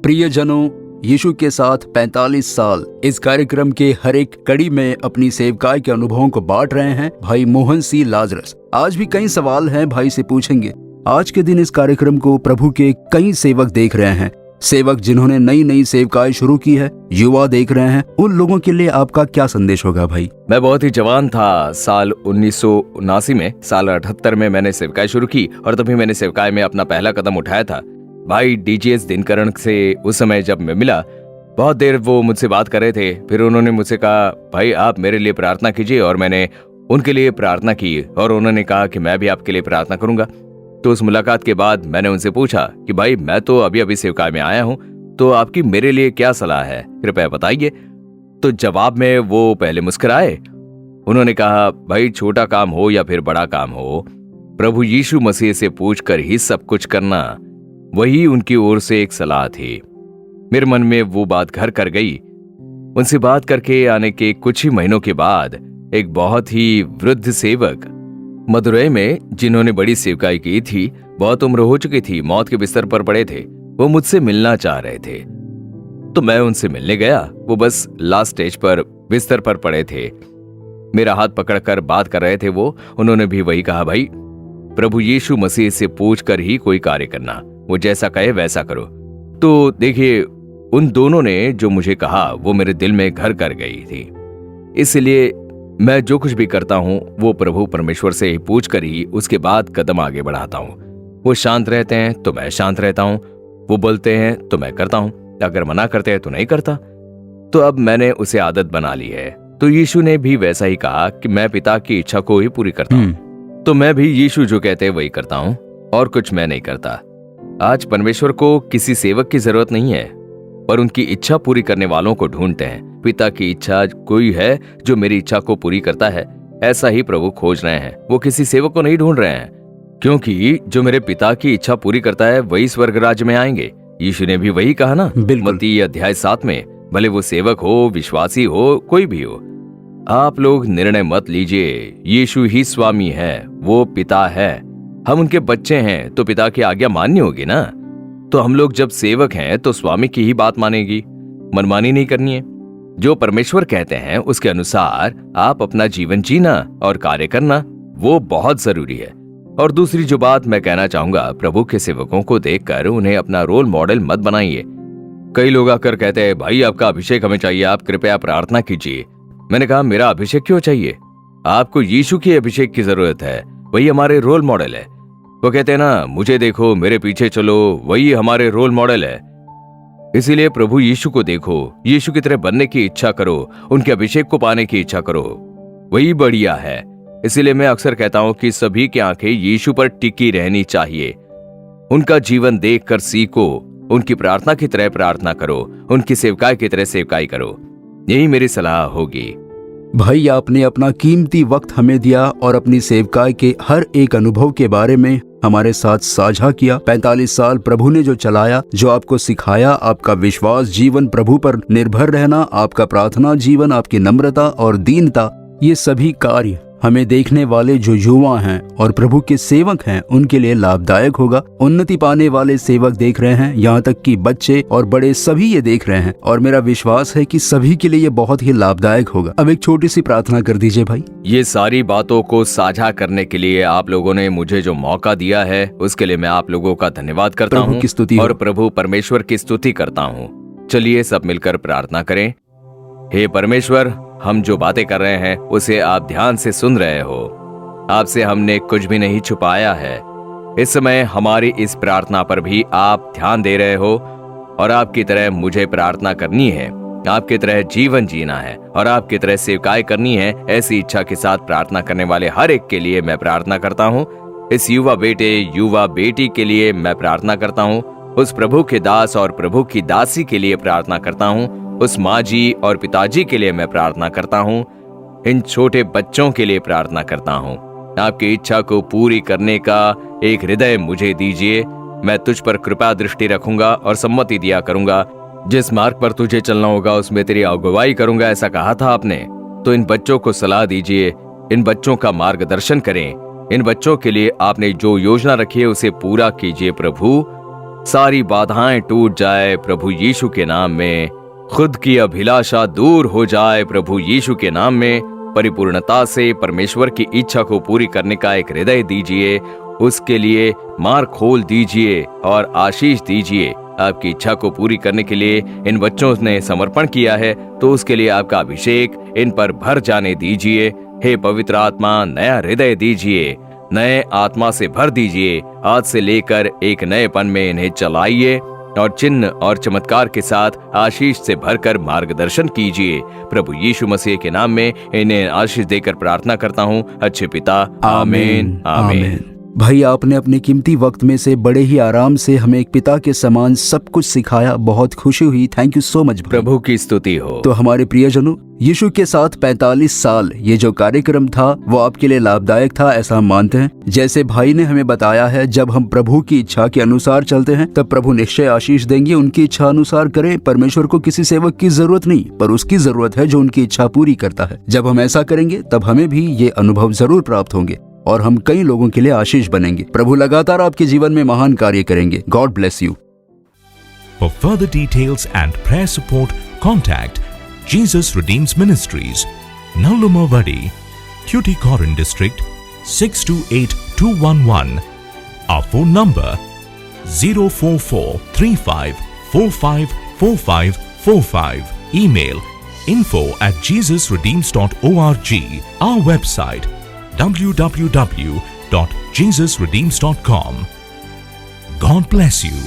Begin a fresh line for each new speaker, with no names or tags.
प्रियजनों, यीशु के साथ 45 साल इस कार्यक्रम के हर एक कड़ी में अपनी सेवकाई के अनुभवों को बांट रहे हैं भाई मोहन सी लाजरस। आज भी कई सवाल हैं, भाई से पूछेंगे। आज के दिन इस कार्यक्रम को प्रभु के कई सेवक देख रहे हैं, सेवक जिन्होंने नई नई सेवकाई शुरू की है, युवा देख रहे हैं। उन लोगों के लिए आपका क्या संदेश होगा भाई?
मैं बहुत ही जवान था साल 1979 में। साल 78 में मैंने सेवकाई शुरू की और तभी मैंने सेवकाई में अपना पहला कदम उठाया था। भाई डीजीएस दिनकरण से उस समय जब मैं मिला, बहुत देर वो मुझसे बात कर रहे थे। फिर उन्होंने मुझसे कहा, भाई आप मेरे लिए प्रार्थना कीजिए, और मैंने उनके लिए प्रार्थना की और उन्होंने कहा कि मैं भी आपके लिए प्रार्थना करूंगा। तो उस मुलाकात के बाद मैंने उनसे पूछा कि भाई मैं तो अभी अभी सेवकाई में आया हूं, तो आपकी मेरे लिए क्या सलाह है, कृपया बताइए। तो जवाब में वो पहले मुस्कुराए। उन्होंने कहा, भाई छोटा काम हो या फिर बड़ा काम हो, प्रभु यीशु मसीह से पूछकर ही सब कुछ करना, वही उनकी ओर से एक सलाह थी। मेरे मन में वो बात घर कर गई। उनसे बात करके आने के कुछ ही महीनों के बाद एक बहुत ही वृद्ध सेवक मदुरई में, जिन्होंने बड़ी सेवकाई की थी, बहुत उम्र हो चुकी थी, मौत के बिस्तर पर पड़े थे, वो मुझसे मिलना चाह रहे थे। तो मैं उनसे मिलने गया। वो बस लास्ट स्टेज पर बिस्तर पर पड़े थे, मेरा हाथ पकड़कर बात कर रहे थे वो। उन्होंने भी वही कहा, भाई प्रभु यीशु मसीह से पूछकर ही कोई कार्य करना, वो जैसा कहे वैसा करो। तो देखिए, उन दोनों ने जो मुझे कहा वो मेरे दिल में घर कर गई थी। इसलिए मैं जो कुछ भी करता हूं वो प्रभु परमेश्वर से ही पूछकर ही उसके बाद कदम आगे बढ़ाता हूं। वो शांत रहते हैं तो मैं शांत रहता हूं, वो बोलते हैं तो मैं करता हूं, अगर मना करते हैं तो नहीं करता। तो अब मैंने उसे आदत बना ली है। तो यीशु ने भी वैसा ही कहा कि मैं पिता की इच्छा को ही पूरी करता हूं। तो मैं भी यीशु जो कहते हैं वही करता हूं, और कुछ मैं नहीं करता। आज परमेश्वर को किसी सेवक की जरूरत नहीं है, पर उनकी इच्छा पूरी करने वालों को ढूंढते हैं। पिता की इच्छा कोई है जो मेरी इच्छा को पूरी करता है, ऐसा ही प्रभु खोज रहे हैं। वो किसी सेवक को नहीं ढूंढ रहे हैं, क्योंकि जो मेरे पिता की इच्छा पूरी करता है वही स्वर्ग राज्य में आएंगे। यीशु ने भी वही कहा ना, मत्ती अध्याय 7 में। भले वो सेवक हो, विश्वासी हो, कोई भी हो, आप लोग निर्णय मत लीजिए। यीशु ही स्वामी है, वो पिता है, हम उनके बच्चे हैं, तो पिता की आज्ञा माननी होगी ना। तो हम लोग जब सेवक हैं तो स्वामी की ही बात मानेगी, मनमानी नहीं करनी है। जो परमेश्वर कहते हैं उसके अनुसार आप अपना जीवन जीना और कार्य करना, वो बहुत जरूरी है। और दूसरी जो बात मैं कहना चाहूंगा, प्रभु के सेवकों को देखकर उन्हें अपना रोल मॉडल मत बनाइए। कई लोग आकर कहते हैं, भाई आपका अभिषेक हमें चाहिए, आप कृपया प्रार्थना कीजिए। मैंने कहा, मेरा अभिषेक क्यों चाहिए? आपको यीशु की अभिषेक की जरूरत है, वही हमारे रोल मॉडल है। वो कहते हैं ना, मुझे देखो, मेरे पीछे चलो, वही हमारे रोल मॉडल है। इसीलिए प्रभु यीशु को देखो, यीशु की तरह बनने की इच्छा करो, उनके अभिषेक को पाने की इच्छा करो, वही बढ़िया है। इसीलिए मैं अक्सर कहता हूं कि सभी की आंखें यीशु पर टिकी रहनी चाहिए। उनका जीवन देखकर सीखो, उनकी प्रार्थना की तरह प्रार्थना करो, उनकी सेवकाई की तरह सेवकाई करो। यही मेरी सलाह होगी।
भाई आपने अपना कीमती वक्त हमें दिया और अपनी सेवकाई के हर एक अनुभव के बारे में हमारे साथ साझा किया। 45 साल प्रभु ने जो चलाया, जो आपको सिखाया, आपका विश्वास जीवन, प्रभु पर निर्भर रहना, आपका प्रार्थना जीवन, आपकी नम्रता और दीनता, ये सभी कार्य हमें देखने वाले जो युवा हैं और प्रभु के सेवक हैं उनके लिए लाभदायक होगा। उन्नति पाने वाले सेवक देख रहे हैं, यहाँ तक कि बच्चे और बड़े सभी ये देख रहे हैं, और मेरा विश्वास है कि सभी के लिए ये बहुत ही लाभदायक होगा। अब एक छोटी सी प्रार्थना कर दीजिए भाई।
ये सारी बातों को साझा करने के लिए आप लोगों ने मुझे जो मौका दिया है, उसके लिए मैं आप लोगों का धन्यवाद करता हूँ
की स्तुति
और प्रभु परमेश्वर की स्तुति करता हूँ। चलिए सब मिलकर प्रार्थना करें। हे परमेश्वर, हम जो बातें कर रहे हैं उसे आप ध्यान से सुन रहे हो। आपसे हमने कुछ भी नहीं छुपाया है। इस समय हमारी इस प्रार्थना पर भी आप ध्यान दे रहे हो, और आपकी तरह मुझे प्रार्थना करनी है, आपकी तरह जीवन जीना है और आपकी तरह सेवकाई करनी है। ऐसी इच्छा के साथ प्रार्थना करने वाले हर एक के लिए मैं प्रार्थना करता हूँ। इस युवा बेटे, युवा बेटी के लिए मैं प्रार्थना करता हूँ। उस प्रभु के दास और प्रभु की दासी के लिए प्रार्थना करता हूँ। उस माँ जी और पिताजी के लिए मैं प्रार्थना करता हूँ। इन छोटे बच्चों के लिए प्रार्थना करता हूँ। आपकी इच्छा को पूरी करने का एक हृदय मुझे दीजिए। मैं तुझ पर कृपा दृष्टि रखूंगा और सम्मति दिया करूंगा। जिस मार्ग पर तुझे चलना होगा उसमें तेरी अगुवाई करूंगा, ऐसा कहा था आपने। तो इन बच्चों को सलाह दीजिए, इन बच्चों का मार्गदर्शन करें। इन बच्चों के लिए आपने जो योजना रखी है उसे पूरा कीजिए प्रभु। सारी बाधाएं टूट जाए प्रभु यीशु के नाम में, खुद की अभिलाषा दूर हो जाए प्रभु यीशु के नाम में, परिपूर्णता से परमेश्वर की इच्छा को पूरी करने का एक हृदय दीजिए, उसके लिए मार्ग खोल दीजिए और आशीष दीजिए। आपकी इच्छा को पूरी करने के लिए इन बच्चों ने समर्पण किया है, तो उसके लिए आपका अभिषेक इन पर भर जाने दीजिए। हे पवित्र आत्मा, नया हृदय दीजिए, नए आत्मा से भर दीजिए। आज से लेकर एक नएपन में इन्हें चलाइए और चिन्ह और चमत्कार के साथ आशीष से भरकर मार्गदर्शन कीजिए। प्रभु यीशु मसीह के नाम में इन्हें आशीष देकर प्रार्थना करता हूँ, अच्छे पिता, आमीन आमीन।
भाई, आपने अपने कीमती वक्त में से बड़े ही आराम से हमें एक पिता के समान सब कुछ सिखाया, बहुत खुशी हुई। Thank you so much.
प्रभु की स्तुति हो।
तो हमारे प्रियजनों, यीशु के साथ 45 साल ये जो कार्यक्रम था वो आपके लिए लाभदायक था, ऐसा हम मानते हैं। जैसे भाई ने हमें बताया है, जब हम प्रभु की इच्छा के अनुसार चलते हैं तब प्रभु निश्चय आशीष देंगे। उनकी इच्छा अनुसार करें। परमेश्वर को किसी सेवक की जरूरत नहीं, पर उसकी जरूरत है जो उनकी इच्छा पूरी करता है। जब हम ऐसा करेंगे तब हमें भी ये अनुभव जरूर प्राप्त होंगे और हम कई लोगों के लिए आशीष बनेंगे। प्रभु लगातार आपके जीवन में महान कार्य करेंगे। God bless you.
For further details and prayer support, contact Jesus Redeems Ministries, Nallumavadi, Tuticorin District, 628211. Our phone number 04435454545. Email info@jesusredeems.org. Our website www.jesusredeems.com. God bless you.